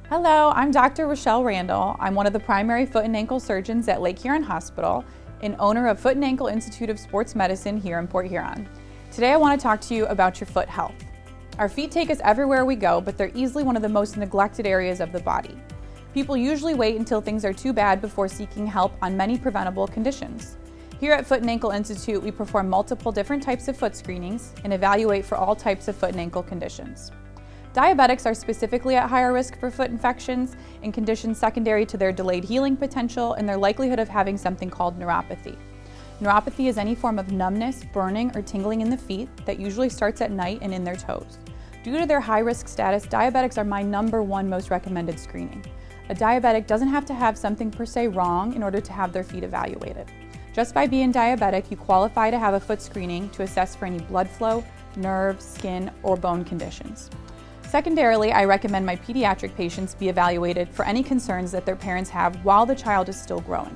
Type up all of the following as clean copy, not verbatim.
Hello, I'm Dr. Rachelle Randall. I'm one of the primary foot and ankle surgeons at Lake Huron Hospital and owner of Foot and Ankle Institute of Sports Medicine here in Port Huron. Today I want to talk to you about your foot health. Our feet take us everywhere we go, but they're easily one of the most neglected areas of the body. People usually wait until things are too bad before seeking help on many preventable conditions. Here at Foot and Ankle Institute, we perform multiple different types of foot screenings and evaluate for all types of foot and ankle conditions. Diabetics are specifically at higher risk for foot infections and conditions secondary to their delayed healing potential and their likelihood of having something called neuropathy. Neuropathy is any form of numbness, burning, or tingling in the feet that usually starts at night and in their toes. Due to their high-risk status, diabetics are my #1 most recommended screening. A diabetic doesn't have to have something per se wrong in order to have their feet evaluated. Just by being diabetic, you qualify to have a foot screening to assess for any blood flow, nerve, skin, or bone conditions. Secondarily, I recommend my pediatric patients be evaluated for any concerns that their parents have while the child is still growing.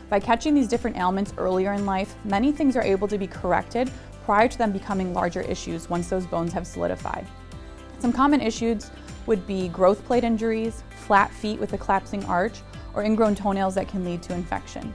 By catching these different ailments earlier in life, many things are able to be corrected prior to them becoming larger issues once those bones have solidified. Some common issues would be growth plate injuries, flat feet with a collapsing arch, or ingrown toenails that can lead to infection.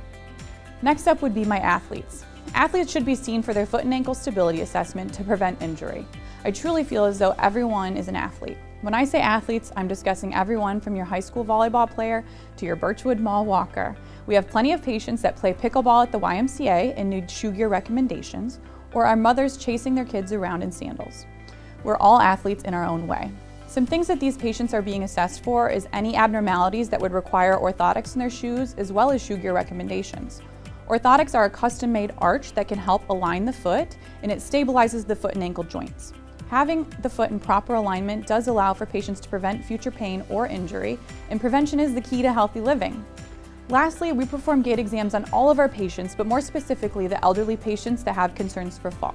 Next up would be my athletes. Athletes should be seen for their foot and ankle stability assessment to prevent injury. I truly feel as though everyone is an athlete. When I say athletes, I'm discussing everyone from your high school volleyball player to your Birchwood Mall walker. We have plenty of patients that play pickleball at the YMCA and need shoe gear recommendations, or are mothers chasing their kids around in sandals. We're all athletes in our own way. Some things that these patients are being assessed for is any abnormalities that would require orthotics in their shoes, as well as shoe gear recommendations. Orthotics are a custom-made arch that can help align the foot, and it stabilizes the foot and ankle joints. Having the foot in proper alignment does allow for patients to prevent future pain or injury, and prevention is the key to healthy living. Lastly, we perform gait exams on all of our patients, but more specifically the elderly patients that have concerns for fall.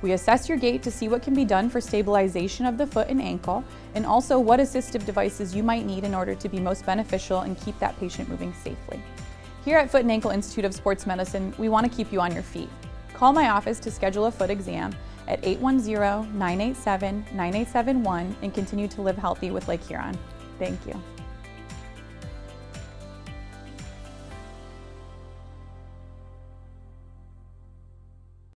We assess your gait to see what can be done for stabilization of the foot and ankle, and also what assistive devices you might need in order to be most beneficial and keep that patient moving safely. Here at Foot and Ankle Institute of Sports Medicine, we want to keep you on your feet. Call my office to schedule a foot exam at 810-987-9871 and continue to live healthy with Lake Huron. Thank you.